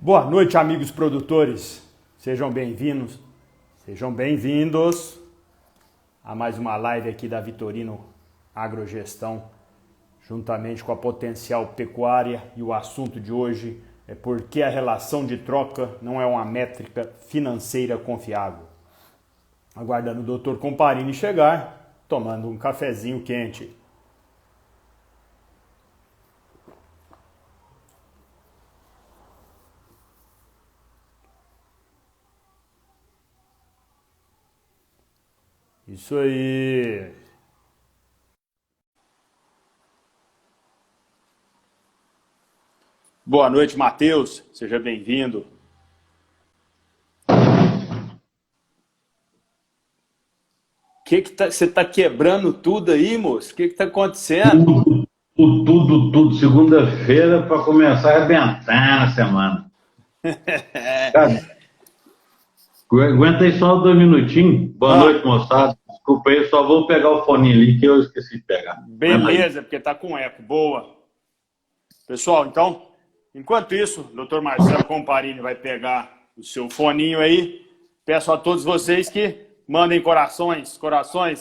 Boa noite, amigos produtores. Sejam bem-vindos, sejam bem-vindos a mais uma live aqui da Vitorino Agrogestão, juntamente com a Potencial Pecuária. E o assunto de hoje é por que a relação de troca não é uma métrica financeira confiável. Aguardando o Dr. Comparini chegar, tomando um cafezinho quente. Isso aí. Boa noite, Matheus. Seja bem-vindo. Você tá quebrando tudo aí, moço? O que tá acontecendo? Tudo. Segunda-feira para começar a arrebentar na semana. Cara, aguenta aí só 2 minutinhos. Boa noite, moçada. Desculpa aí, só vou pegar o fone ali que eu esqueci de pegar. Beleza, porque tá com eco. Boa. Pessoal, então, enquanto isso, o Dr. Marcelo Comparini vai pegar o seu foninho aí. Peço a todos vocês que mandem corações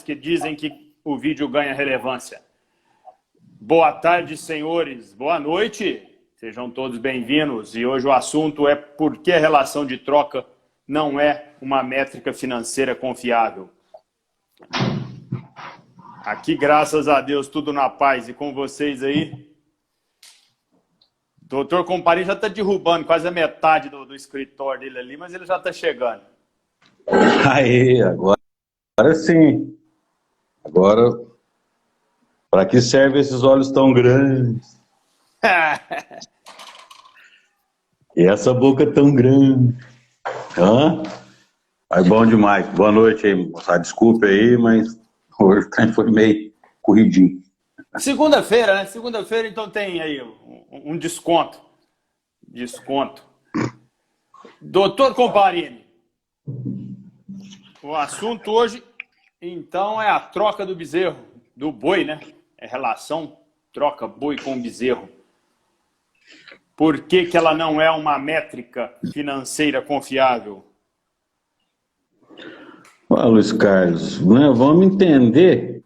que dizem que o vídeo ganha relevância. Boa tarde, senhores. Boa noite. Sejam todos bem-vindos. E hoje o assunto é por que a relação de troca não é uma métrica financeira confiável. Aqui, graças a Deus, tudo na paz. E com vocês aí? Doutor Comparini já está derrubando quase a metade do escritório dele ali, mas ele já está chegando. Aí, agora sim. Agora, para que servem esses olhos tão grandes? E essa boca tão grande? Hã? Mas bom demais. Boa noite aí, moçada. Desculpe aí, mas hoje foi meio corridinho. Segunda-feira, né? Segunda-feira, então tem aí um desconto. Doutor Comparini, o assunto hoje, então, é a troca do bezerro, do boi, né? É relação troca boi com bezerro. Por que ela não é uma métrica financeira confiável? Luiz Carlos, né, vamos entender,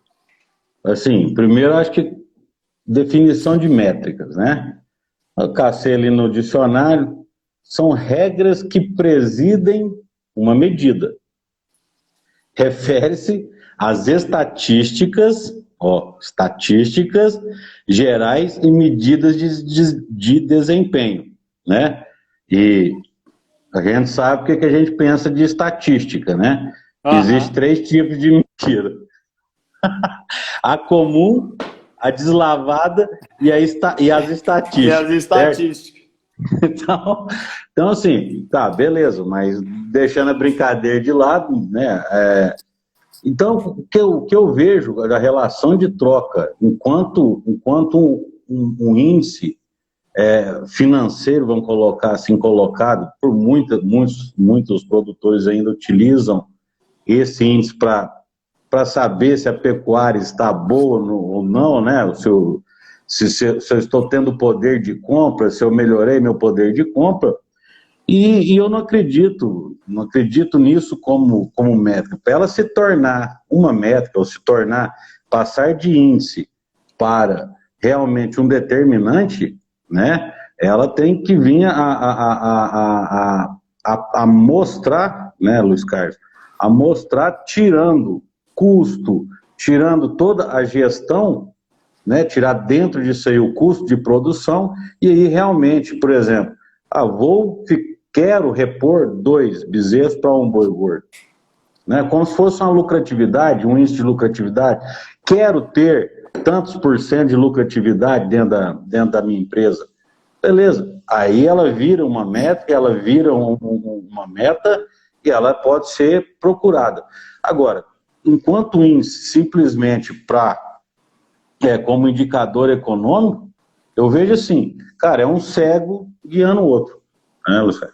assim, primeiro acho que definição de métricas, né? Eu cacei ali no dicionário, são regras que presidem uma medida. Refere-se às estatísticas gerais e medidas de desempenho, né? E a gente sabe o que a gente pensa de estatística, né? Existem 3 tipos de mentira. A comum, a deslavada e as estatísticas. E as estatísticas. Então, assim, tá, beleza, mas deixando a brincadeira de lado, né? Então, o que eu vejo da relação de troca, enquanto um índice financeiro, vamos colocar assim, colocado, por muitos produtores ainda utilizam esse índice para saber se a pecuária está boa ou não, né? Se eu estou tendo poder de compra, se eu melhorei meu poder de compra, e eu não acredito nisso como métrica. Para ela se tornar uma métrica, ou passar de índice para realmente um determinante, né? Ela tem que vir a mostrar, né, Luiz Carlos? A mostrar tirando custo, tirando toda a gestão, né, tirar dentro disso aí o custo de produção, e aí realmente, por exemplo, quero repor 2 bezerros para um boi gordo, né, como se fosse uma lucratividade, um índice de lucratividade, quero ter tantos % de lucratividade dentro da minha empresa, beleza, aí ela vira uma métrica, ela vira uma meta, e ela pode ser procurada. Agora, enquanto índice simplesmente como indicador econômico, eu vejo assim, cara, é um cego guiando o outro, né, Luciano?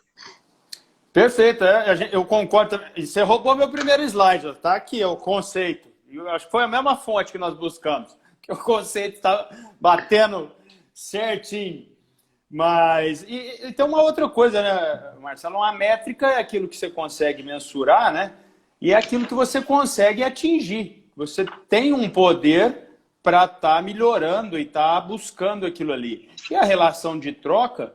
Perfeito, eu concordo. Você roubou meu primeiro slide, tá aqui, é o conceito. Eu acho que foi a mesma fonte que nós buscamos, que o conceito está batendo certinho. Mas, e tem uma outra coisa, né, Marcelo? Uma métrica é aquilo que você consegue mensurar, né? E é aquilo que você consegue atingir. Você tem um poder para estar melhorando e estar buscando aquilo ali. E a relação de troca,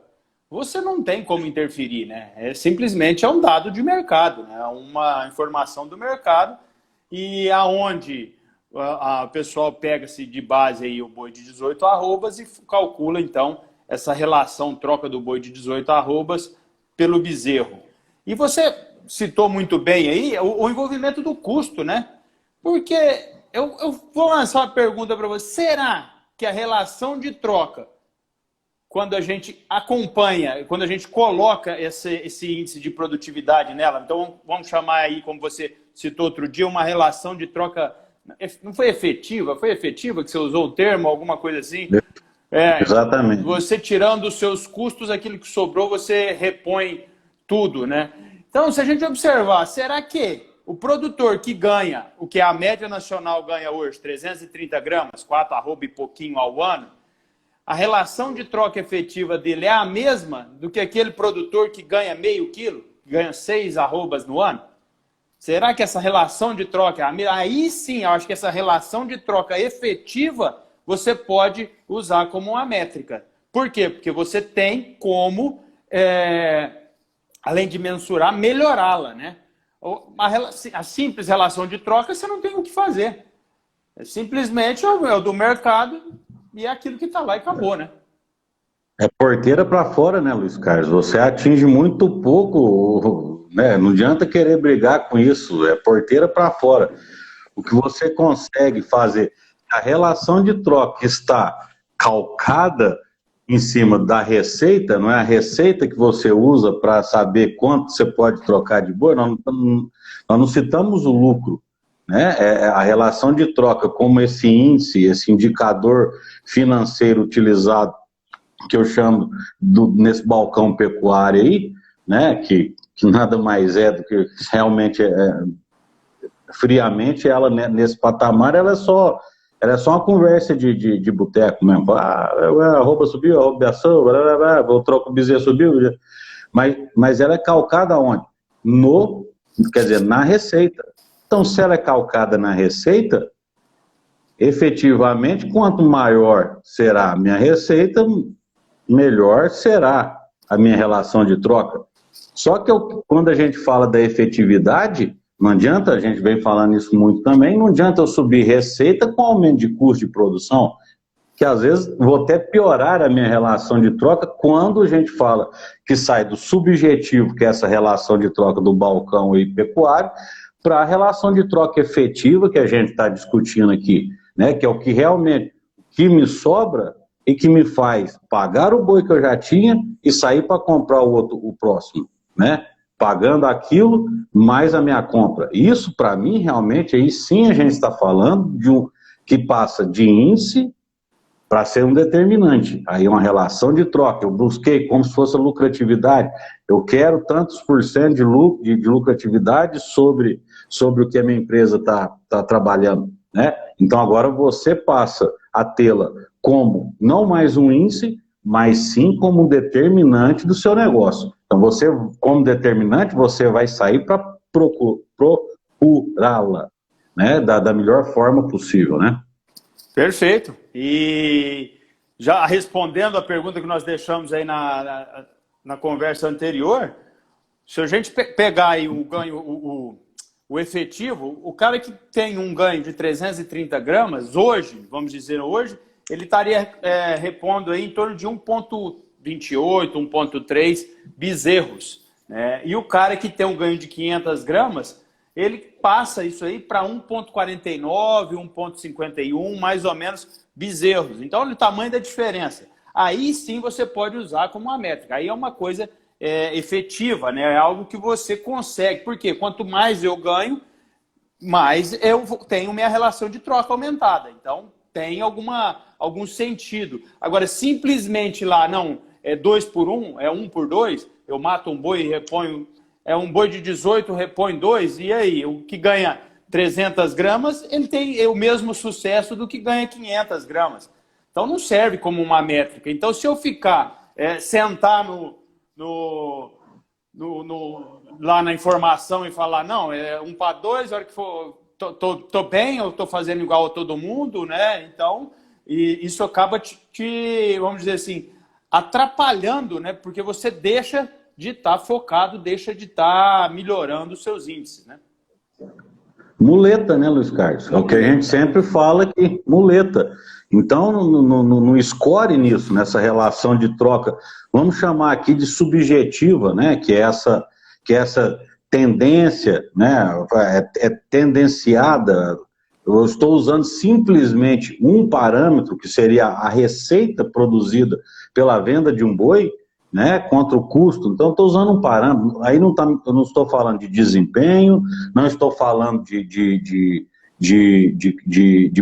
você não tem como interferir, né? Simplesmente é um dado de mercado, né? É uma informação do mercado e aonde o pessoal pega-se de base aí o boi de 18 arrobas e calcula, então, essa relação troca do boi de 18 arrobas pelo bezerro. E você citou muito bem aí o envolvimento do custo, né? Porque eu vou lançar uma pergunta para você. Será que a relação de troca, quando a gente acompanha, quando a gente coloca esse índice de produtividade nela, então vamos chamar aí, como você citou outro dia, uma relação de troca, não foi efetiva? Foi efetiva que você usou o termo, alguma coisa assim? Exatamente. Você tirando os seus custos, aquilo que sobrou, você repõe tudo, né? Então, se a gente observar, será que o produtor que ganha, o que a média nacional ganha hoje, 330 gramas, 4 arroba e pouquinho ao ano, a relação de troca efetiva dele é a mesma do que aquele produtor que ganha meio quilo, que ganha 6 arrobas no ano? Será que essa relação de troca é a mesma? Aí sim, eu acho que essa relação de troca efetiva você pode usar como uma métrica. Por quê? Porque você tem como, além de mensurar, melhorá-la, né? A simples relação de troca, você não tem o que fazer. Simplesmente é o do mercado e é aquilo que está lá e acabou, né? É porteira para fora, né, Luiz Carlos? Você atinge muito pouco, né? Não adianta querer brigar com isso, é porteira para fora. O que você consegue fazer, a relação de troca está calcada em cima da receita, não é a receita que você usa para saber quanto você pode trocar de boi, nós não citamos o lucro, né? É a relação de troca, como esse índice, esse indicador financeiro utilizado, que eu chamo nesse balcão pecuário aí, né? Que nada mais é do que realmente friamente ela nesse patamar, ela é só uma conversa de boteco mesmo. A roupa subiu, a roubação, o troco o bezerro subiu. Mas ela é calcada onde? Quer dizer, na receita. Então, se ela é calcada na receita, efetivamente, quanto maior será a minha receita, melhor será a minha relação de troca. Só que quando a gente fala da efetividade, não adianta, a gente vem falando isso muito também, não adianta eu subir receita com aumento de custo de produção, que às vezes vou até piorar a minha relação de troca quando a gente fala que sai do subjetivo, que é essa relação de troca do balcão e pecuário, para a relação de troca efetiva que a gente está discutindo aqui, né? Que é o que realmente que me sobra e que me faz pagar o boi que eu já tinha e sair para comprar o próximo, né? Pagando aquilo mais a minha compra. Isso, para mim, realmente, aí sim a gente está falando de que passa de índice para ser um determinante. Aí uma relação de troca. Eu busquei como se fosse a lucratividade. Eu quero tantos por cento de lucratividade sobre o que a minha empresa está trabalhando, né? Então agora você passa a tê-la como não mais um índice, mas sim como um determinante do seu negócio. Então você, como determinante, você vai sair para procurá-la, né? Da melhor forma possível, né? Perfeito. E já respondendo a pergunta que nós deixamos aí na conversa anterior, se a gente pegar aí o ganho, o efetivo, o cara que tem um ganho de 330 gramas, hoje, vamos dizer hoje, ele estaria repondo aí em torno de 1,28, 1,3 bezerros, né? E o cara que tem um ganho de 500 gramas, ele passa isso aí para 1,49, 1,51, mais ou menos, bezerros. Então, olha o tamanho da diferença. Aí sim você pode usar como uma métrica. Aí é uma coisa efetiva, né? É algo que você consegue. Porque quanto mais eu ganho, mais eu tenho minha relação de troca aumentada. Então, tem algum sentido. Agora, simplesmente lá, não, é 2 por 1, é 1 por 2, eu mato um boi e reponho, é um boi de 18, repõe 2, e aí? O que ganha 300 gramas, ele tem o mesmo sucesso do que ganha 500 gramas. Então, não serve como uma métrica. Então, se eu ficar sentar lá na informação e falar, não, é 1 para 2, a hora que for, tô bem, eu tô fazendo igual a todo mundo, né? Então, isso acaba vamos dizer assim, atrapalhando, né? Porque você deixa de estar focado, deixa de estar melhorando os seus índices, né? Muleta, né, Luiz Carlos? É o que a gente sempre fala aqui, muleta. Então, não escore nisso, nessa relação de troca. Vamos chamar aqui de subjetiva, né? Que é essa tendência, né? É tendenciada. Eu estou usando simplesmente um parâmetro, que seria a receita produzida pela venda de um boi, né, contra o custo. Então, estou usando um parâmetro. Aí eu não estou falando de desempenho, não estou falando de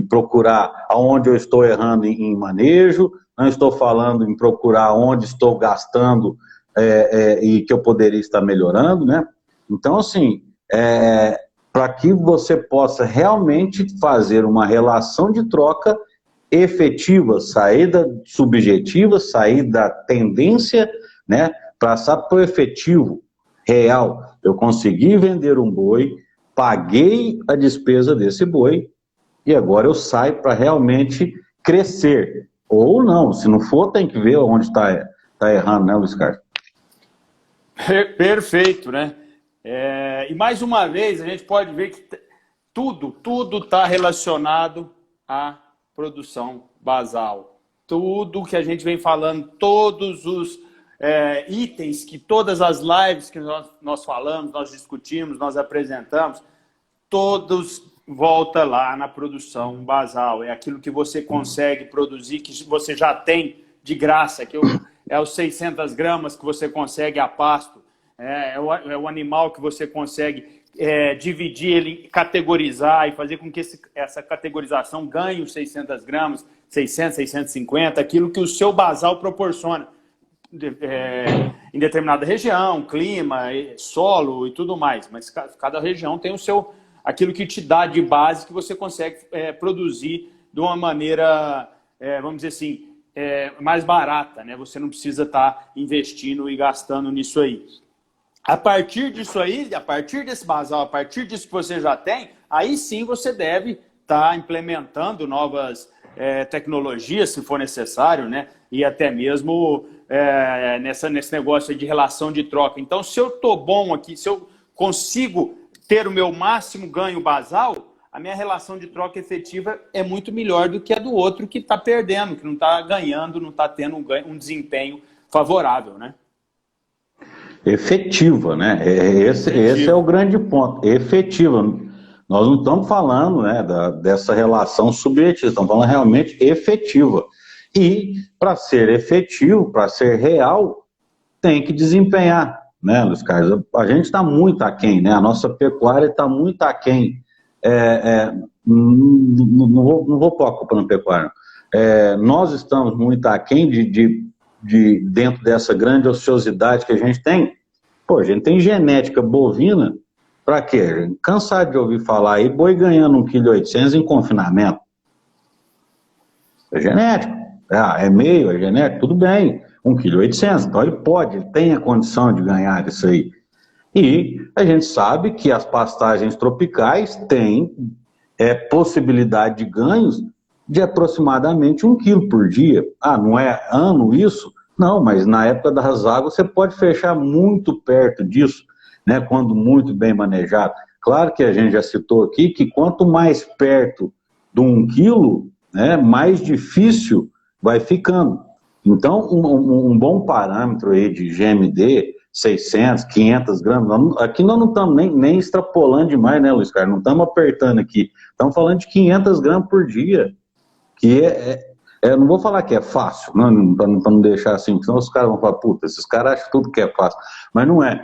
procurar aonde eu estou errando em manejo, não estou falando em procurar onde estou gastando e que eu poderia estar melhorando, né? Então, assim, para que você possa realmente fazer uma relação de troca efetiva, sair da subjetiva, sair da tendência, né, passar para o efetivo, real. Eu consegui vender um boi, paguei a despesa desse boi e agora eu saio para realmente crescer. Ou não, se não for, tem que ver onde está errando, né, Luiz Carlos? Perfeito, né? E mais uma vez, a gente pode ver que tudo está relacionado à produção basal. Tudo que a gente vem falando, todos os itens que todas as lives que nós falamos, nós discutimos, nós apresentamos, todos volta lá na produção basal. É aquilo que você consegue produzir, que você já tem de graça, que é os 600 gramas que você consegue a pasto, é o animal que você consegue dividir ele, categorizar e fazer com que essa categorização ganhe os 600 gramas, 600, 650, aquilo que o seu basal proporciona em determinada região, clima, solo e tudo mais. Mas cada região tem aquilo que te dá de base que você consegue produzir de uma maneira, vamos dizer assim, mais barata, né? Você não precisa estar investindo e gastando nisso aí. A partir disso aí, a partir desse basal, a partir disso que você já tem, aí sim você deve estar implementando novas tecnologias, se for necessário, né? E até mesmo nesse negócio de relação de troca. Então, se eu estou bom aqui, se eu consigo ter o meu máximo ganho basal, a minha relação de troca efetiva é muito melhor do que a do outro que está perdendo, que não está ganhando, não está tendo um desempenho favorável, né? Efetiva, né? Esse é o grande ponto. Efetiva. Nós não estamos falando, né, dessa relação subjetiva, estamos falando realmente efetiva. E para ser efetivo, para ser real, tem que desempenhar, né, Luiz Carlos? A gente está muito aquém, né? A nossa pecuária está muito aquém. Não vou pôr a culpa na pecuária. Nós estamos muito aquém dentro dessa grande ociosidade que a gente tem. Pô, a gente tem genética bovina, para quê? Cansado de ouvir falar aí, boi ganhando 1,8 kg em confinamento. É genético. É meio, é genético, tudo bem. 1,8 kg, então ele tem a condição de ganhar isso aí. E a gente sabe que as pastagens tropicais têm possibilidade de ganhos de aproximadamente 1 quilo por dia. Não é ano isso? Não, mas na época das águas você pode fechar muito perto disso, né, quando muito bem manejado. Claro que a gente já citou aqui que quanto mais perto de 1 quilo, né, mais difícil vai ficando. Então, um bom parâmetro aí de GMD, 600, 500 gramas, aqui nós não estamos nem extrapolando demais, né, Luiz Carlos? Não estamos apertando aqui. Estamos falando de 500 gramas por dia, que eu não vou falar que é fácil, para não deixar assim, senão os caras vão falar, puta, esses caras acham tudo que é fácil. Mas não é.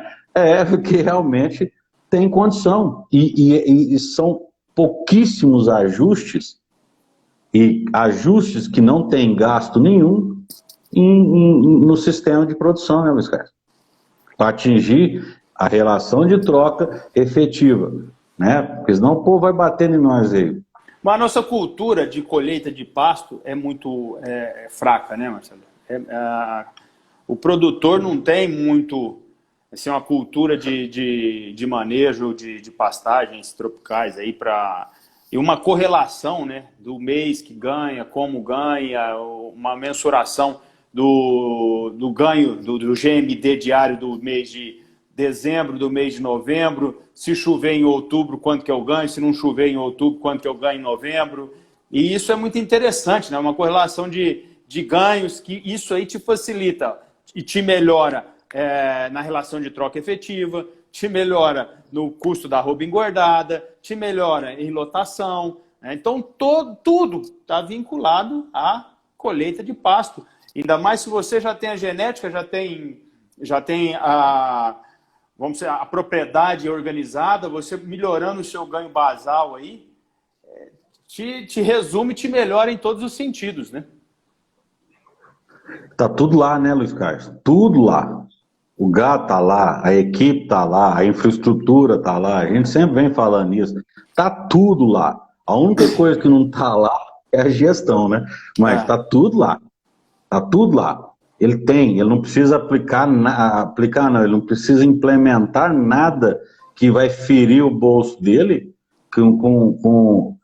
Porque realmente tem condição. E são pouquíssimos ajustes, e ajustes que não têm gasto nenhum no sistema de produção, né, Luiz Carlos? Para atingir a relação de troca efetiva, né? Porque senão o povo vai batendo em nós aí. Mas a nossa cultura de colheita de pasto é muito fraca, né, Marcelo? o produtor não tem muito, assim, uma cultura de manejo de pastagens tropicais aí e uma correlação, né, do mês que ganha, como ganha, uma mensuração do ganho do GMD diário do mês de dezembro, do mês de novembro, se chover em outubro, quanto que eu ganho, se não chover em outubro, quanto que eu ganho em novembro. E isso é muito interessante, né? Uma correlação de ganhos, que isso aí te facilita e te melhora na relação de troca efetiva, te melhora no custo da arroba engordada, te melhora em lotação. Né? Então, tudo está vinculado à colheita de pasto. Ainda mais se você já tem a genética, já tem vamos dizer, a propriedade organizada, você melhorando o seu ganho basal aí, te resume e te melhora em todos os sentidos, né? Tá tudo lá, né, Luiz Carlos? Tudo lá. O gado tá lá, a equipe tá lá, a infraestrutura tá lá, a gente sempre vem falando isso. Tá tudo lá. A única coisa que não tá lá é a gestão, né? Mas tá tudo lá. Tá tudo lá. Ele não precisa aplicar não, ele não precisa implementar nada que vai ferir o bolso dele com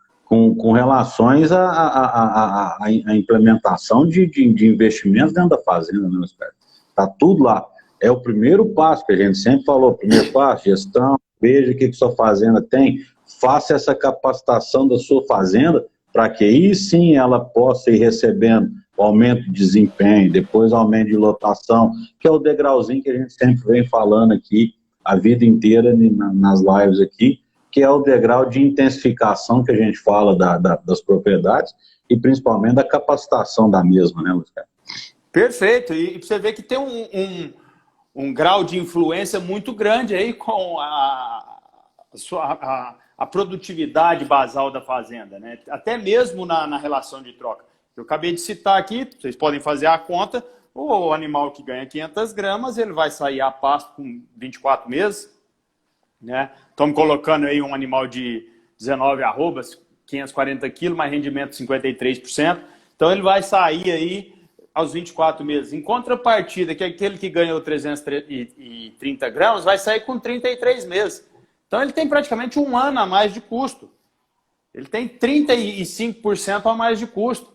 relações à implementação de investimentos dentro da fazenda, né, cara? Tá tudo lá. É o primeiro passo que a gente sempre falou, primeiro passo, gestão, veja o que sua fazenda tem, faça essa capacitação da sua fazenda para que aí sim ela possa ir recebendo o aumento de desempenho, depois aumento de lotação, que é o degrauzinho que a gente sempre vem falando aqui a vida inteira nas lives aqui, que é o degrau de intensificação que a gente fala das propriedades e principalmente da capacitação da mesma, né, Luiz Carlos? Perfeito, e você vê que tem um grau de influência muito grande aí com a produtividade basal da fazenda, né? Até mesmo na relação de troca. Eu acabei de citar aqui, vocês podem fazer a conta, o animal que ganha 500 gramas, ele vai sair a pasto com 24 meses, né? Estamos colocando aí um animal de 19 arrobas, 540 quilos, mais rendimento 53%. Então ele vai sair aí aos 24 meses. Em contrapartida, que aquele que ganhou 330 gramas vai sair com 33 meses. Então ele tem praticamente um ano a mais de custo. Ele tem 35% a mais de custo.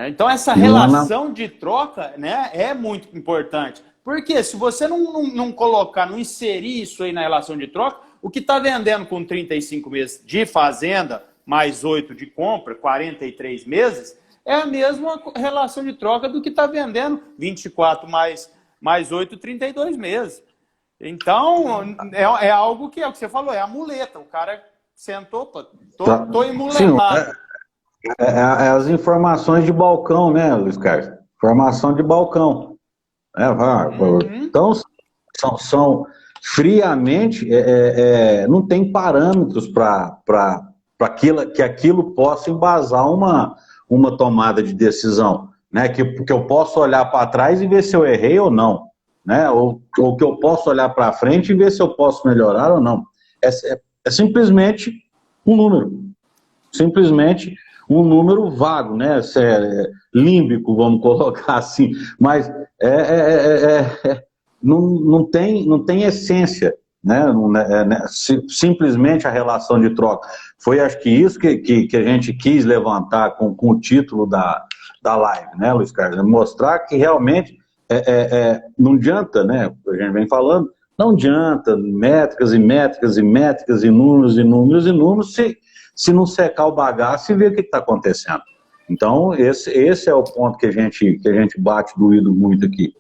Então essa relação de troca, né, é muito importante. Porque se você não colocar, não inserir isso aí na relação de troca, o que está vendendo com 35 meses de fazenda, mais 8 de compra, 43 meses, é a mesma relação de troca do que está vendendo 24 mais 8, 32 meses. Então, é algo que é o que você falou, é a muleta. O cara sentou, tô emuletado. As informações de balcão, né, Luiz Carlos? Informação de balcão. Então, são friamente, não tem parâmetros para que aquilo possa embasar uma tomada de decisão, né? Que eu posso olhar para trás e ver se eu errei ou não, né? Ou que eu posso olhar para frente e ver se eu posso melhorar ou não. É simplesmente um número. Simplesmente um número vago, né? Límbico, vamos colocar assim, mas não tem essência, né? Simplesmente a relação de troca. Foi, acho que isso que a gente quis levantar com o título da live, né, Luiz Carlos? Mostrar que realmente não adianta, né? A gente vem falando, não adianta métricas e métricas e métricas e números e números e números se não secar o bagaço e ver o que está acontecendo. Então, esse é o ponto que a gente bate doído muito aqui.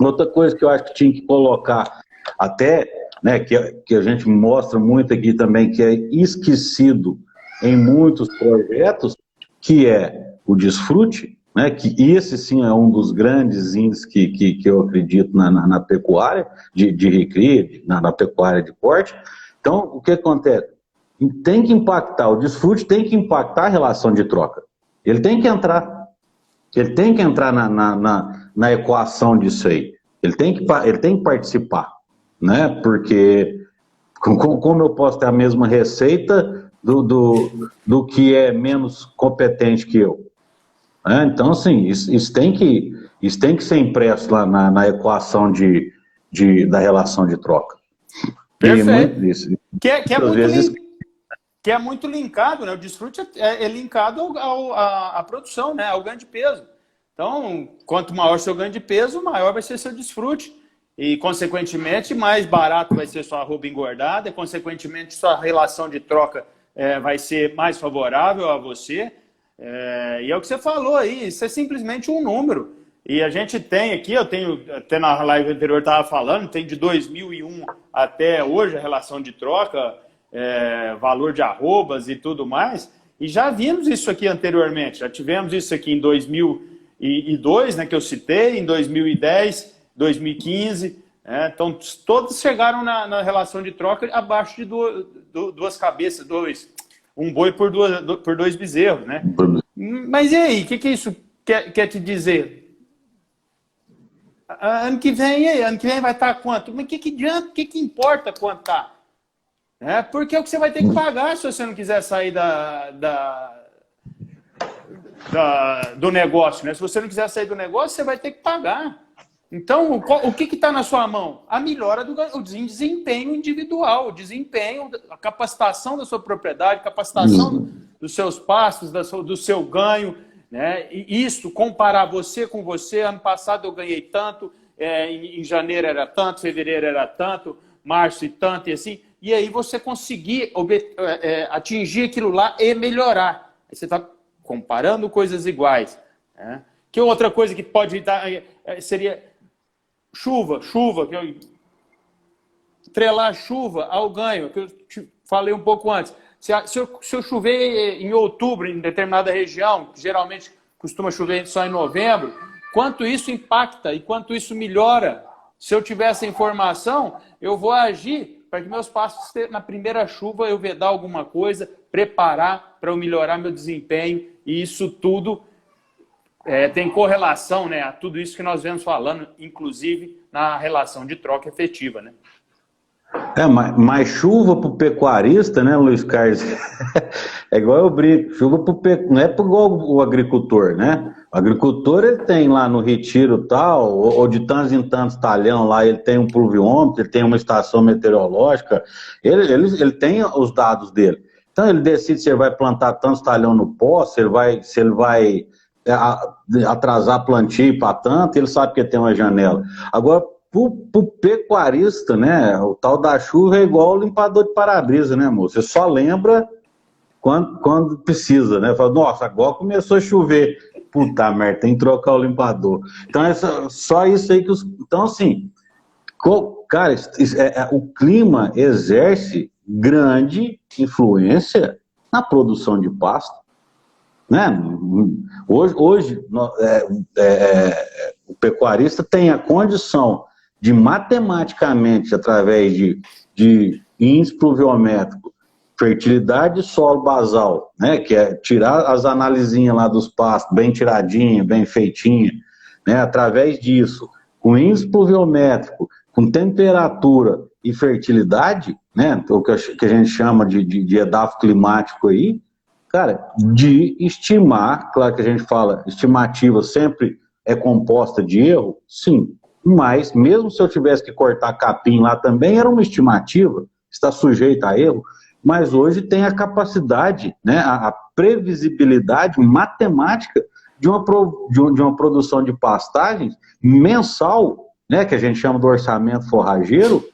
Outra coisa que eu acho que tinha que colocar até, né, que a gente mostra muito aqui também, que é esquecido em muitos projetos, que é o desfrute, né, que esse sim é um dos grandes índices que eu acredito na pecuária de recria, na pecuária de corte. Então, o que acontece? Tem que impactar, o desfrute tem que impactar a relação de troca. Ele tem que entrar. Ele tem que entrar na equação disso aí. Ele tem que participar, né? Porque como eu posso ter a mesma receita do que é menos competente que eu? Então, assim, isso tem que Isso tem que ser impresso lá na equação da relação de troca. Perfeito. Isso. Que é muito linkado, né? O desfrute é linkado à produção, né? Ao ganho de peso. Então, quanto maior seu ganho de peso, maior vai ser seu desfrute. E, consequentemente, mais barato vai ser sua arroba engordada, e, consequentemente, sua relação de troca vai ser mais favorável a você. E é o que você falou aí, isso é simplesmente um número. E a gente tem aqui, eu tenho, até na live anterior estava falando, tem de 2001 até hoje a relação de troca, valor de arrobas e tudo mais, e já vimos isso aqui anteriormente, já tivemos isso aqui em 2002, né, que eu citei, em 2010, 2015, então todos chegaram na relação de troca abaixo de duas cabeças, um boi por dois bezerros, né? Mas e aí, o que isso quer te dizer? Ano que vem vai estar quanto? Mas o que adianta? O que importa quanto está? Porque é o que você vai ter que pagar se você não quiser sair do negócio, né? Se você não quiser sair do negócio, você vai ter que pagar. Então, o que está na sua mão? A melhora do desempenho individual, o desempenho, a capacitação da sua propriedade, capacitação dos seus pastos, do seu ganho, né? E isso, comparar você com você, ano passado eu ganhei tanto, em janeiro era tanto, fevereiro era tanto, março e tanto, e assim, e aí você conseguir atingir aquilo lá e melhorar. Aí você está comparando coisas iguais. Né? Que outra coisa que pode dar seria chuva, trelar a chuva ao ganho, que eu te falei um pouco antes. Se eu chover em outubro em determinada região, que geralmente costuma chover só em novembro, quanto isso impacta e quanto isso melhora? Se eu tiver essa informação, eu vou agir para que meus pastos, na primeira chuva, eu vedar alguma coisa, preparar para eu melhorar meu desempenho, e isso tudo tem correlação, né, a tudo isso que nós vemos falando, inclusive na relação de troca efetiva, né? Mas chuva para o pecuarista, né, Luiz Carlos? É igual eu brinco, chuva não é igual o agricultor, né? O agricultor, ele tem lá no retiro tal, ou de tantos em tantos talhão lá, ele tem um pluviômetro, ele tem uma estação meteorológica, ele tem os dados dele. Então ele decide se ele vai plantar tantos talhão no pó, se ele vai atrasar plantio para tanto, ele sabe que tem uma janela. Agora, pro pecuarista, né, o tal da chuva é igual o limpador de para-brisa, né, amor? Você só lembra quando precisa, né? Fala, nossa, agora começou a chover. Puta merda, tem que trocar o limpador. Então, só isso aí que Então, assim, cara, o clima exerce grande influência na produção de pasto, né? Hoje o pecuarista tem a condição de matematicamente, através de índice pluviométrico, fertilidade de solo basal, né, que é tirar as analisinhas lá dos pastos, bem tiradinha, bem feitinha, né, através disso, com índice pluviométrico, com temperatura e fertilidade, né, o que a gente chama de edafo climático aí, cara, de estimar, claro que a gente fala, estimativa sempre é composta de erro, sim, mas mesmo se eu tivesse que cortar capim lá também, era uma estimativa, está sujeita a erro, mas hoje tem a capacidade, né, a previsibilidade matemática de uma produção de pastagens mensal, né, que a gente chama do orçamento forrageiro,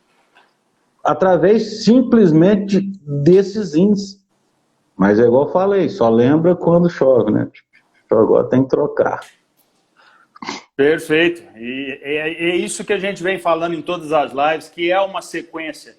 através simplesmente desses índices. Mas é igual eu falei, só lembra quando chove, né? Agora tem que trocar. Perfeito. E é isso que a gente vem falando em todas as lives, que é uma sequência,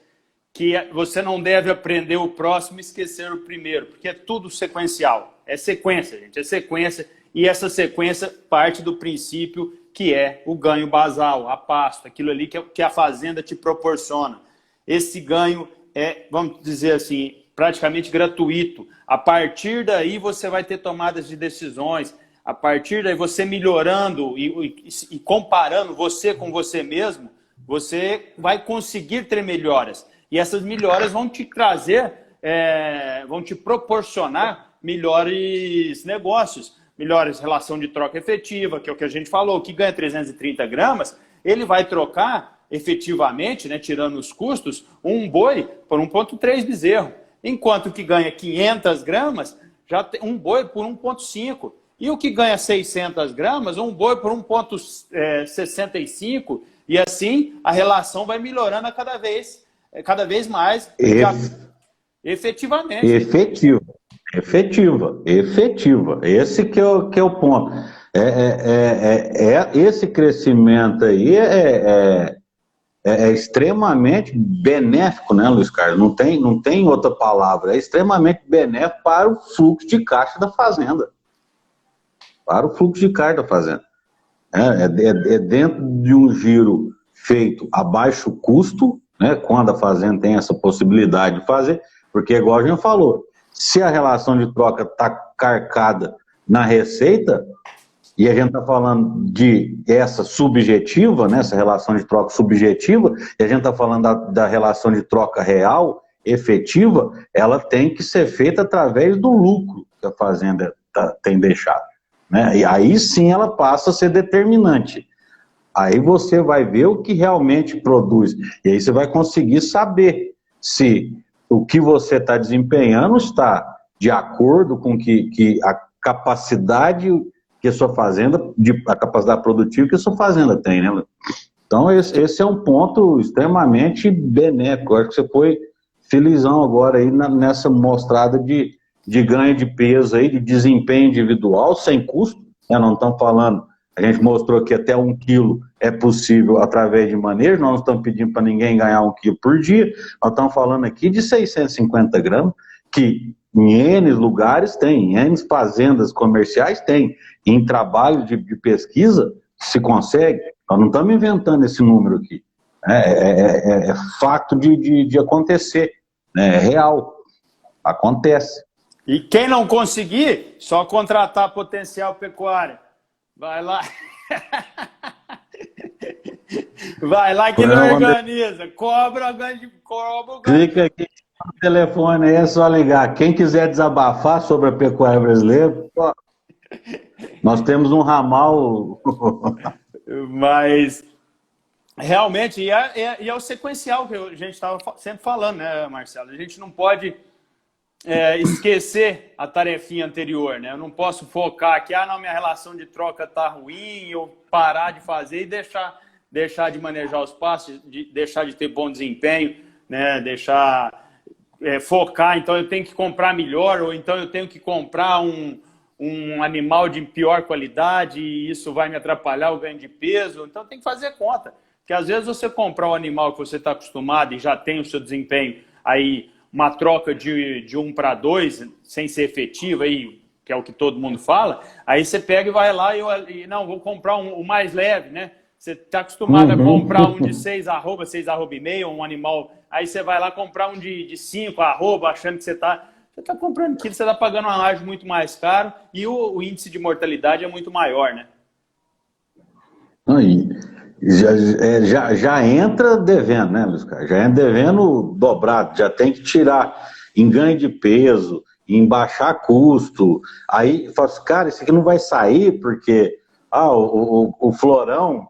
que você não deve aprender o próximo e esquecer o primeiro, porque é tudo sequencial. É sequência, gente, é sequência, e essa sequência parte do princípio que é o ganho basal, a pasto, aquilo ali que a fazenda te proporciona. Esse ganho é, vamos dizer assim, praticamente gratuito. A partir daí você vai ter tomadas de decisões, a partir daí você melhorando e comparando você com você mesmo, você vai conseguir ter melhoras. E essas melhoras vão te trazer, vão te proporcionar melhores negócios. melhora a relação de troca efetiva, que é o que a gente falou, que ganha 330 gramas, ele vai trocar efetivamente, né, tirando os custos, um boi por 1,3 bezerro. Enquanto que ganha 500 gramas, já tem um boi por 1,5. E o que ganha 600 gramas, um boi por 1,65. E assim a relação vai melhorando cada vez mais, efetivamente. Efetiva. Esse que é o ponto. Esse crescimento aí é extremamente benéfico, né, Luiz Carlos? Não tem outra palavra. É extremamente benéfico para o fluxo de caixa da fazenda. É dentro de um giro feito a baixo custo, né, quando a fazenda tem essa possibilidade de fazer, porque, igual a gente falou, se a relação de troca está carcada na receita, e a gente está falando de essa subjetiva, né, essa relação de troca subjetiva, e a gente está falando da relação de troca real, efetiva, ela tem que ser feita através do lucro que a fazenda tem deixado, né? E aí sim ela passa a ser determinante. Aí você vai ver o que realmente produz, e aí você vai conseguir saber se o que você está desempenhando está de acordo com que a capacidade que a sua fazenda, a capacidade produtiva que a sua fazenda tem, né? Então esse é um ponto extremamente benéfico. Eu acho que você foi felizão agora aí nessa mostrada de ganho de peso aí, de desempenho individual, sem custo, né? Não estamos falando, a gente mostrou que até 1 quilo é possível através de manejo, nós não estamos pedindo para ninguém ganhar 1 quilo por dia, nós estamos falando aqui de 650 gramas, que em N lugares tem, em N fazendas comerciais tem, em trabalho de pesquisa se consegue, nós não estamos inventando esse número aqui, é fato de acontecer, né? É real, acontece. E quem não conseguir, só contratar potencial pecuária. Vai lá. Vai lá que não organiza. Cobra o ganho. Clica aqui no telefone aí, é só ligar. Quem quiser desabafar sobre a pecuária brasileira, nós temos um ramal. Mas realmente, e é o sequencial que a gente estava sempre falando, né, Marcelo? A gente não pode esquecer a tarefinha anterior, né? Eu não posso focar aqui, não, minha relação de troca tá ruim, eu parar de fazer e deixar de manejar os passos, deixar de ter bom desempenho, né? Focar, então eu tenho que comprar melhor, ou então eu tenho que comprar um animal de pior qualidade e isso vai me atrapalhar o ganho de peso. Então tem que fazer conta, porque às vezes você comprar um animal que você está acostumado e já tem o seu desempenho aí, uma troca de 1 para 2, sem ser efetiva, aí, que é o que todo mundo fala, aí você pega e vai lá e não, vou comprar o mais leve, né? Você está acostumado a comprar um de 6 arroba, 6 arroba e meio, um animal, aí você vai lá comprar um de 5 arroba, achando que você está comprando aquilo, você está pagando uma laje muito mais caro e o índice de mortalidade é muito maior, né? Aí, já entra devendo, né, Luiz Carlos? Já entra devendo dobrado, já tem que tirar em ganho de peso, em baixar custo. Aí, fala assim, cara, isso aqui não vai sair porque o florão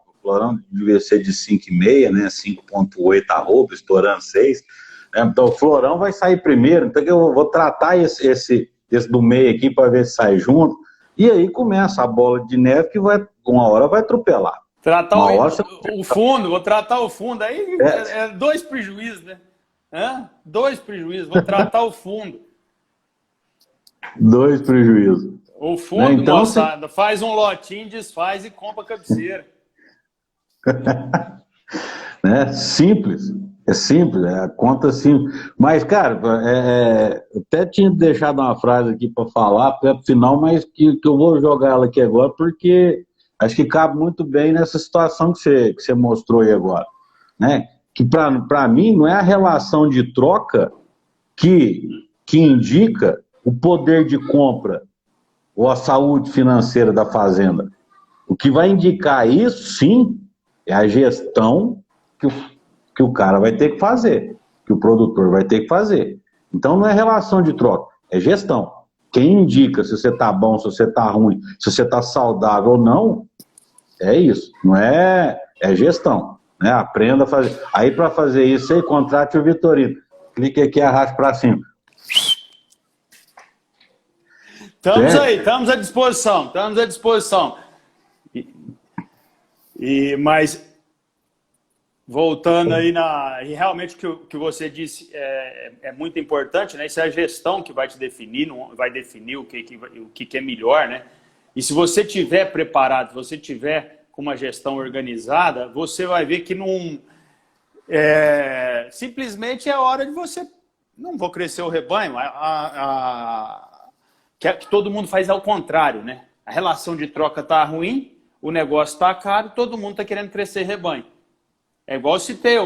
devia ser de 5,5, né, 5,8 arroba, estourando 6. Né, então, o florão vai sair primeiro, então eu vou tratar esse do meio aqui para ver se sai junto. E aí começa a bola de neve que uma hora vai atropelar. Tratar o fundo, vou tratar o fundo, aí é 2 prejuízos, né? 2 prejuízos, vou tratar o fundo. 2 prejuízos. O fundo, então, moçada, faz um lotinho, desfaz e compra a cabeceira. Né? Simples, é simples, a conta simples. Mas, cara, até tinha deixado uma frase aqui para falar, até pro final, mas que eu vou jogar ela aqui agora, porque acho que cabe muito bem nessa situação que você mostrou aí agora, né? Que para mim não é a relação de troca que indica o poder de compra ou a saúde financeira da fazenda. O que vai indicar isso, sim, é a gestão que o cara vai ter que fazer, que o produtor vai ter que fazer. Então não é relação de troca, é gestão. quem indica se você está bom, se você está ruim, se você está saudável ou não, é isso, não é, é gestão, né? Aprenda a fazer. Aí para fazer isso, aí contrate o Vitorino. Clique aqui e arraste para cima. Estamos aí, estamos à disposição, estamos à disposição. Mas voltando aí e realmente o que você disse é muito importante, né? Isso é a gestão que vai te definir, não vai definir o que é melhor, né? E se você tiver preparado, se você tiver com uma gestão organizada, você vai ver que não simplesmente é hora de você não vou crescer o rebanho, que todo mundo faz ao contrário, né? A relação de troca tá ruim, o negócio tá caro, todo mundo tá querendo crescer rebanho. É igual eu citei,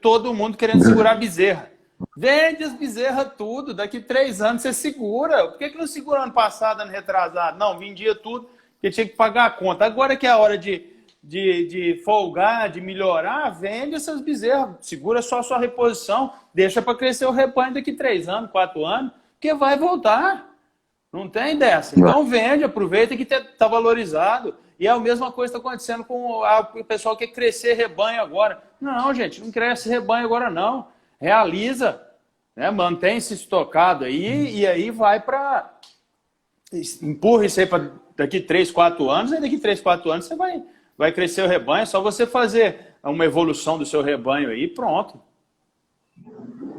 todo mundo querendo segurar a bezerra. Vende as bezerras tudo, daqui 3 anos você segura. Por que não segurou ano passado, ano retrasado? Não, vendia tudo, porque tinha que pagar a conta. Agora que é a hora de folgar, de melhorar, vende essas bezerras. Segura só a sua reposição, deixa para crescer o rebanho daqui 3 anos, 4 anos, porque vai voltar. Não tem dessa. Então vende, aproveita que está valorizado. E é a mesma coisa que está acontecendo com o pessoal que quer crescer rebanho agora. Não, gente, não cresce rebanho agora não. Realiza, né? Mantém-se estocado aí e aí vai para... Empurra isso aí para daqui 3, 4 anos, e daqui 3, 4 anos você vai crescer o rebanho. É só você fazer uma evolução do seu rebanho aí pronto.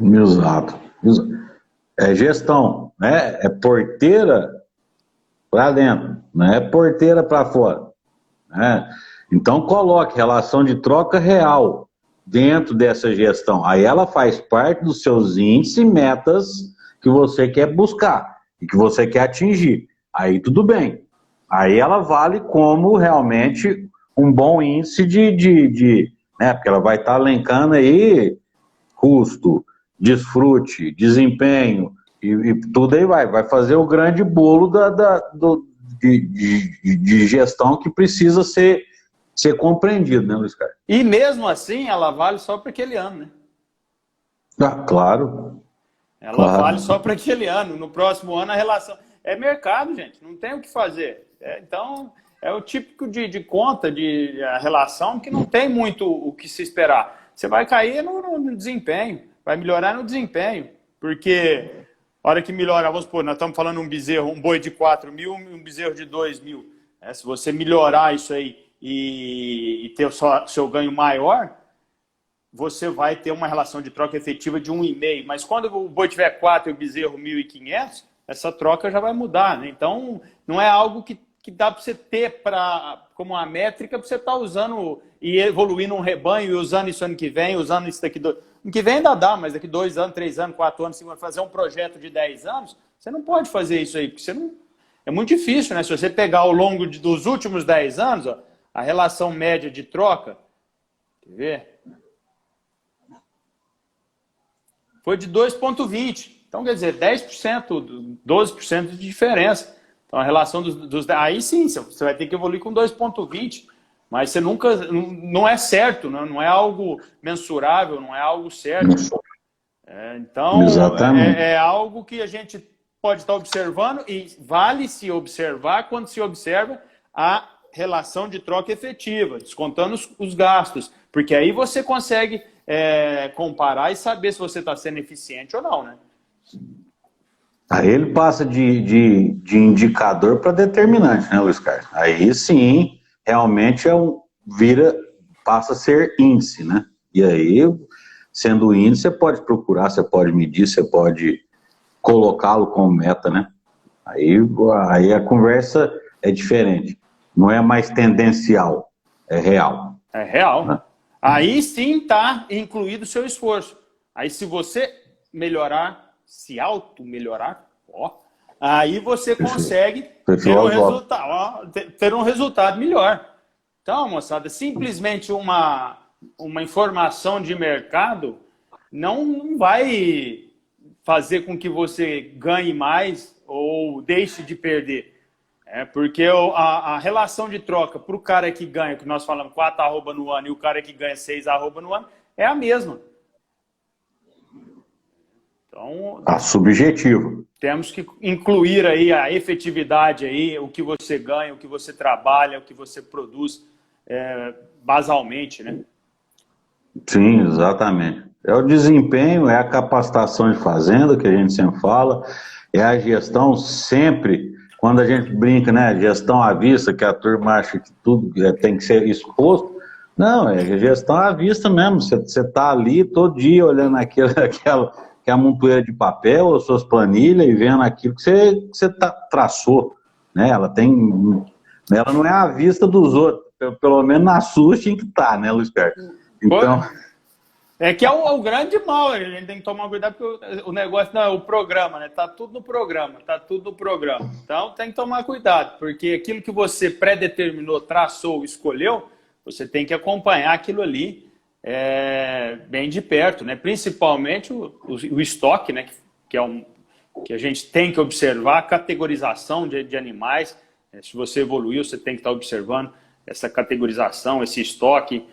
Exato. É gestão, né? É porteira para dentro, não é porteira para fora. Né? Então coloque relação de troca real dentro dessa gestão. Aí ela faz parte dos seus índices e metas que você quer buscar e que você quer atingir. Aí tudo bem. Aí ela vale como realmente um bom índice né? Porque ela vai estar elencando aí custo, desfrute, desempenho e tudo aí vai fazer o grande bolo de gestão que precisa ser compreendido, né, Luiz Carlos? E mesmo assim, ela vale só para aquele ano, né? Ah, claro. Ela vale só para aquele ano. No próximo ano, a relação... É mercado, gente. Não tem o que fazer. Então, é o típico de conta, a relação, que não tem muito o que se esperar. Você vai cair no desempenho. Vai melhorar no desempenho. Porque... a hora que melhorar, vamos supor, nós estamos falando um boi de 4 mil e um bezerro de 2 mil. Se você melhorar isso aí e ter o seu ganho maior, você vai ter uma relação de troca efetiva de 1,5. Mas quando o boi tiver 4 e o bezerro 1.500, essa troca já vai mudar. Né? Então, não é algo que dá para você ter como uma métrica para você estar usando e evoluindo um rebanho e usando isso ano que vem, usando isso daqui... Ano que vem ainda dá, mas daqui 2 anos, 3 anos, 4 anos, se você fazer um projeto de 10 anos, você não pode fazer isso aí, porque você não... É muito difícil, né? Se você pegar ao longo dos últimos 10 anos, ó, a relação média de troca, quer ver? Foi de 2,20. Então, quer dizer, 10%, 12% de diferença. Então, a relação aí sim, você vai ter que evoluir com 2,20. Mas você nunca... Não é certo, não é algo mensurável, não é algo certo. Então, é algo que a gente pode estar observando e vale se observar quando se observa a relação de troca efetiva, descontando os gastos. Porque aí você consegue comparar e saber se você está sendo eficiente ou não, né? Aí ele passa de indicador para determinante, né, Luiz Carlos? Aí sim... realmente passa a ser índice, né? E aí, sendo índice, você pode procurar, você pode medir, você pode colocá-lo como meta, né? Aí a conversa é diferente. Não é mais tendencial, é real. É real. Né? Aí sim está incluído o seu esforço. Aí se você melhorar, se auto-melhorar, aí você consegue ter um resultado melhor. Então, moçada, simplesmente uma informação de mercado não vai fazer com que você ganhe mais ou deixe de perder. Porque a relação de troca para o cara que ganha, que nós falamos 4 arroba no ano, e o cara que ganha 6 arroba no ano, é a mesma. Então, subjetivo. temos que incluir aí a efetividade, aí, o que você ganha, o que você trabalha, o que você produz basalmente, né? Sim, exatamente. É o desempenho, é a capacitação de fazenda, que a gente sempre fala, é a gestão sempre, quando a gente brinca, né, gestão à vista, que a turma acha que tudo tem que ser exposto. Não, é gestão à vista mesmo. Você está ali todo dia olhando aquela montoeira de papel, as suas planilhas e vendo aquilo que você traçou, né? Ela não é à vista dos outros, pelo menos na sua tinha que estar, né, Luiz Carlos? Então, é que é o grande mal, a gente tem que tomar cuidado, porque o negócio não é o programa, né? Tá tudo no programa, tá tudo no programa. Então tem que tomar cuidado, porque aquilo que você predeterminou, traçou, escolheu, você tem que acompanhar aquilo ali bem de perto, né? Principalmente o estoque, né? Que a gente tem que observar, a categorização de animais. Se você evoluiu, você tem que estar observando essa categorização, esse estoque,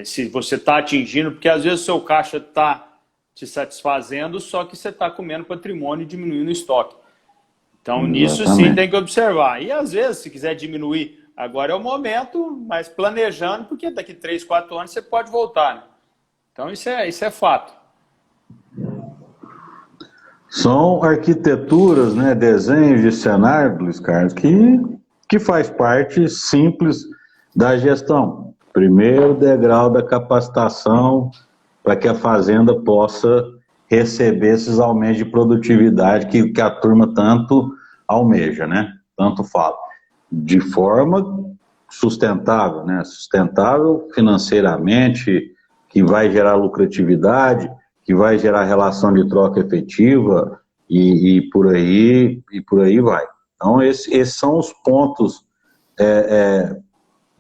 se você está atingindo, porque às vezes o seu caixa está te satisfazendo, só que você está comendo patrimônio e diminuindo o estoque. Então, nisso sim tem que observar. E às vezes, se quiser diminuir, agora é o momento, mas planejando, porque daqui 3, 4 anos você pode voltar, né? Então, isso é fato. São arquiteturas, né, desenhos de cenário, Luiz Carlos, que faz parte simples da gestão. Primeiro degrau da capacitação para que a fazenda possa receber esses aumentos de produtividade que a turma tanto almeja, né? Tanto fala. De forma sustentável, né? Sustentável financeiramente, que vai gerar lucratividade, que vai gerar relação de troca efetiva e por aí vai. Então, esses são os pontos,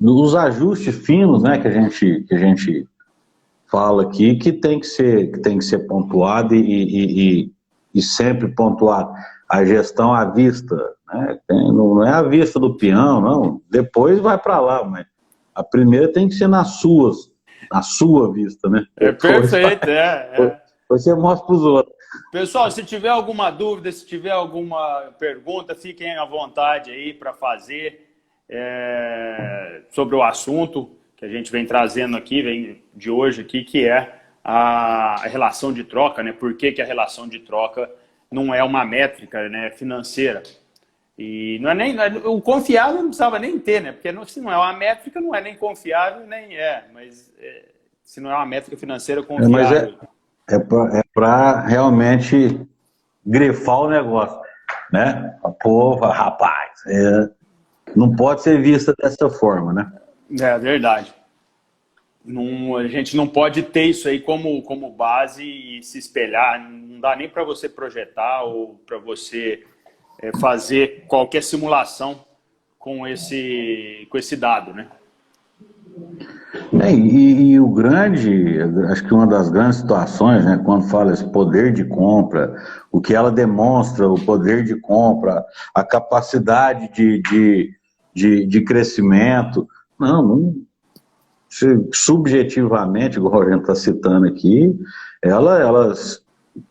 os ajustes finos, né, que a gente fala aqui, que tem que ser pontuado e sempre pontuado. A gestão à vista, né? Não é à vista do peão, não. Depois vai para lá, mas a primeira tem que ser na sua vista, né? Perfeito, Depois você mostra para os outros. Pessoal, se tiver alguma dúvida, se tiver alguma pergunta, fiquem à vontade aí para fazer sobre o assunto que a gente vem trazendo aqui, de hoje aqui, que é a relação de troca, né? Por que a relação de troca não é uma métrica, né, financeira? E não é nem o confiável não precisava nem ter, né? Porque se não é uma métrica, não é nem confiável, nem mas se não é uma métrica financeira confiável. Mas é para realmente grifar o negócio, né? Pô, rapaz, não pode ser vista dessa forma, né? É verdade. Não, a gente não pode ter isso aí como base e se espelhar. Não dá nem para você projetar ou para você fazer qualquer simulação com esse dado, né? E o grande, acho que uma das grandes situações, né, quando fala esse poder de compra, o que ela demonstra, o poder de compra, a capacidade de crescimento, não subjetivamente, igual a gente está citando aqui, elas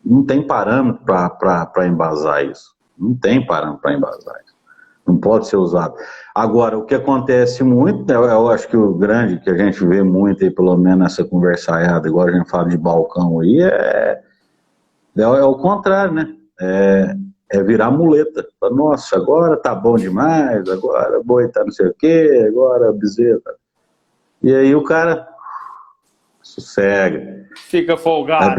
não tem parâmetro para embasar isso. Não tem parâmetro para embasar isso. Não pode ser usado. Agora, o que acontece muito, eu acho que o grande que a gente vê muito aí, pelo menos nessa conversaiada, agora a gente fala de balcão aí, é o contrário, né? É virar muleta. Nossa, agora tá bom demais, agora boi tá não sei o quê, agora bezerra. E aí o cara sossega. Fica folgado. A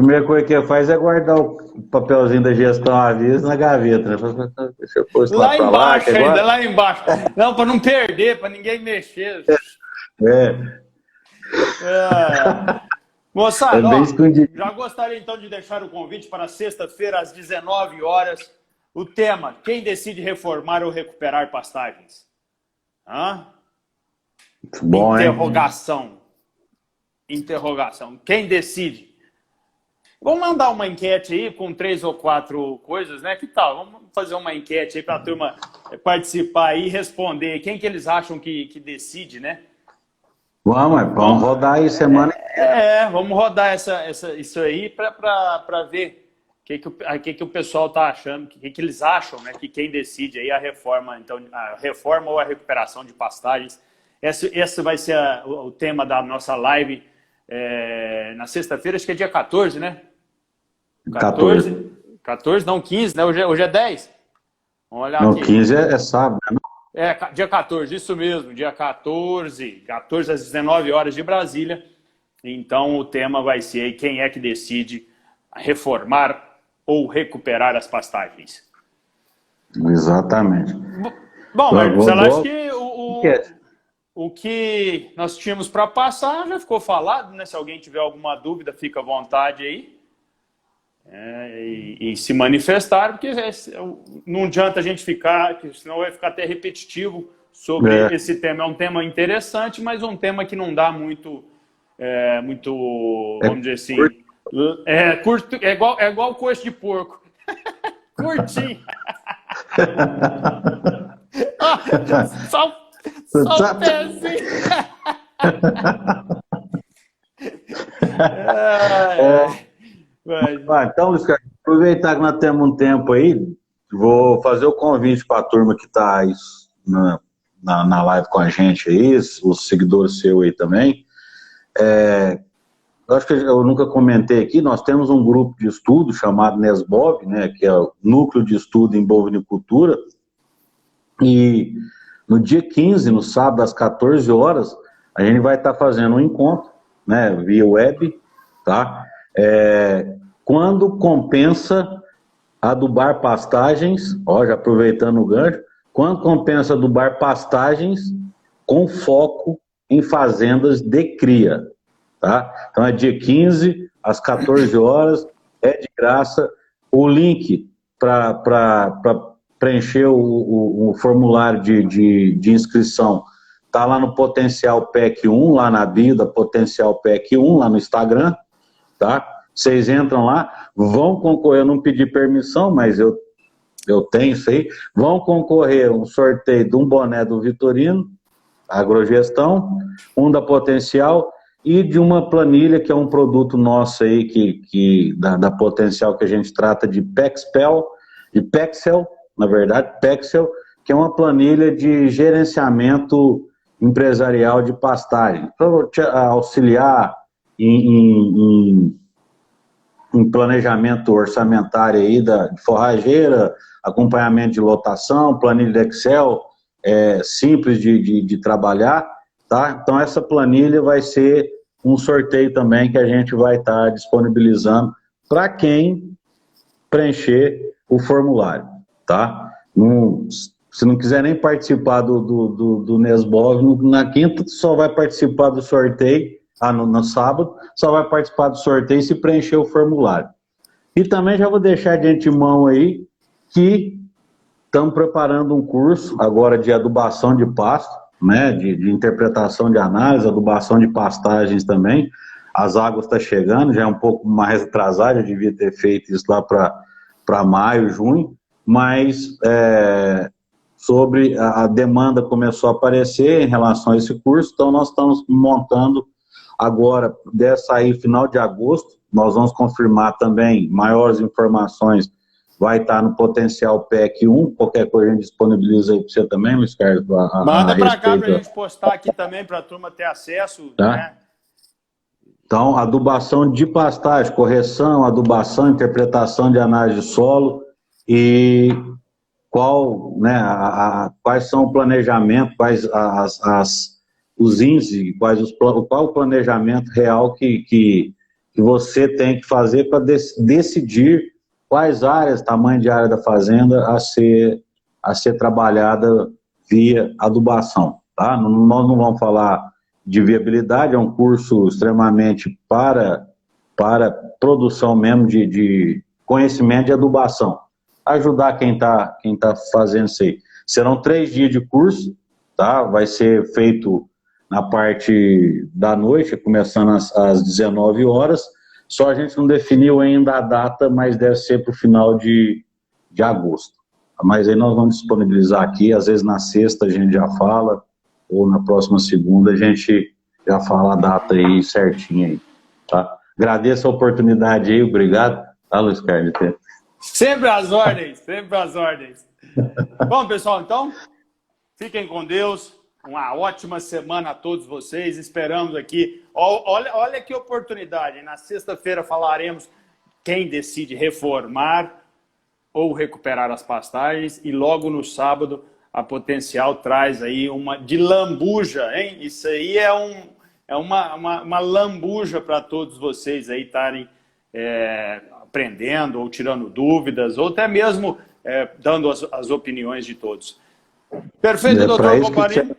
primeira coisa que ele faz é guardar o papelzinho da gestão à vista na gaveta. Né? Deixa eu pôr isso lá embaixo agora... ainda, lá embaixo. Não, para não perder, para ninguém mexer. Moçada, já gostaria então de deixar o convite para sexta-feira às 19 horas. O tema: quem decide reformar ou recuperar pastagens? Bom, Interrogação. Quem decide? Vamos mandar uma enquete aí com 3 ou 4 coisas, né? Que tal? Vamos fazer uma enquete aí para a turma participar aí e responder. Quem que eles acham que decide, né? Vamos rodar aí semana. Vamos rodar isso aí para ver que o pessoal está achando, o que eles acham, né? Que quem decide aí a reforma, então, a reforma ou a recuperação de pastagens. Esse vai ser o tema da nossa live na sexta-feira, acho que é dia 14, né? 14, não, 15, né? Hoje é 10. Vamos olhar não, aqui. 15 é sábado, né? Dia 14, isso mesmo, dia 14 às 19 horas de Brasília. Então o tema vai ser quem é que decide reformar ou recuperar as pastagens. Exatamente. Bom, Marcelo, acho que o que nós tínhamos para passar já ficou falado, né? Se alguém tiver alguma dúvida, fica à vontade aí. E se manifestar, porque não adianta a gente ficar, senão vai ficar até repetitivo sobre esse tema. É um tema interessante, mas um tema que não dá muito, vamos dizer assim, curto, é igual coxo de porco. Curtinho. Só o pezinho. Então, Luiz Carlos, aproveitar que nós temos um tempo aí, vou fazer o convite para a turma que está na live com a gente aí, os seguidores seus aí também. Eu acho que eu nunca comentei aqui, nós temos um grupo de estudo chamado NESBOV, né, que é o Núcleo de Estudo em Bovinicultura, e no dia 15, no sábado, às 14 horas, a gente vai estar fazendo um encontro, né, via web, tá? Quando compensa adubar pastagens, já aproveitando o gancho, quando compensa adubar pastagens com foco em fazendas de cria, tá? Então é dia 15, às 14 horas, é de graça. O link para preencher o formulário de inscrição está lá no Potencial PEC 1, lá na bio da Potencial PEC 1, lá no Instagram, tá? Vocês entram lá, vão concorrer, eu não pedi permissão, mas eu tenho isso aí, vão concorrer um sorteio de um boné do Vitorino, Agrogestão, um da Potencial e de uma planilha que é um produto nosso aí, da Potencial, que a gente trata de Pexpel, de Pexel, na verdade, Pexel, que é uma planilha de gerenciamento empresarial de pastagem, para te auxiliar em planejamento orçamentário aí de forrageira, acompanhamento de lotação, planilha de Excel, simples de trabalhar, tá? Então essa planilha vai ser um sorteio também que a gente vai estar disponibilizando para quem preencher o formulário, tá? Se não quiser nem participar do NESBOV, na quinta só vai participar do sorteio, no sábado, só vai participar do sorteio se preencher o formulário. E também já vou deixar de antemão aí que estamos preparando um curso agora de adubação de pasto, né, de interpretação de análise, adubação de pastagens também. As águas estão chegando, já é um pouco mais atrasado, eu devia ter feito isso lá para maio, junho, mas sobre a demanda começou a aparecer em relação a esse curso, então nós estamos montando agora, deve sair final de agosto, nós vamos confirmar também maiores informações, vai estar no Potencial PEC 1, qualquer coisa a gente disponibiliza aí para você também, Luiz Carlos. Manda para cá para a gente postar aqui também, para a turma ter acesso, tá? Né? Então, adubação de pastagem, correção, adubação, interpretação de análise de solo e quais são o planejamento, quais os índices, qual o planejamento real que você tem que fazer para decidir quais áreas, tamanho de área da fazenda a ser trabalhada via adubação, tá? Nós não vamos falar de viabilidade, é um curso extremamente para produção mesmo de conhecimento de adubação. Ajudar quem tá fazendo isso aí. Serão 3 dias de curso, tá? Vai ser feito na parte da noite, começando às 19 horas. Só a gente não definiu ainda a data, mas deve ser para o final de agosto. Mas aí nós vamos disponibilizar aqui, às vezes na sexta a gente já fala, ou na próxima segunda a gente já fala a data aí certinha aí, tá? Agradeço a oportunidade aí, obrigado. Tá, Luiz Carlos? Sempre às ordens, sempre às ordens. Bom, pessoal, então, fiquem com Deus. Uma ótima semana a todos vocês. Esperamos aqui. Olha que oportunidade. Na sexta-feira falaremos quem decide reformar ou recuperar as pastagens. E logo no sábado, a Potencial traz aí uma de lambuja, hein? Isso aí é uma lambuja para todos vocês aí estarem aprendendo ou tirando dúvidas, ou até mesmo dando as opiniões de todos. Perfeito, doutor Comparini?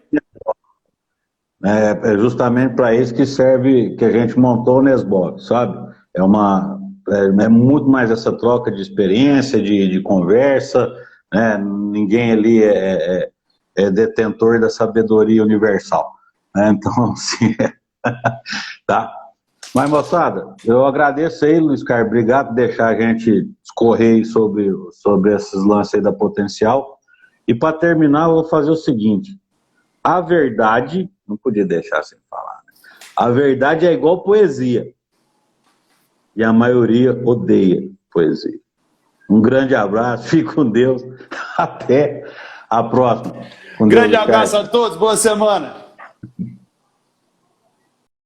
É justamente para isso que serve, que a gente montou o Nesbox, sabe? É muito mais essa troca de experiência, de conversa, né? Ninguém ali é detentor da sabedoria universal, né? Então, assim, tá? Mas, moçada, eu agradeço aí, Luiz Carlos, obrigado por deixar a gente discorrer aí sobre esses lances aí da Potencial. E para terminar, eu vou fazer o seguinte: a verdade, não podia deixar sem falar, né? A verdade é igual poesia. E a maioria odeia poesia. Um grande abraço, fique com Deus, até a próxima. Grande abraço a todos, boa semana.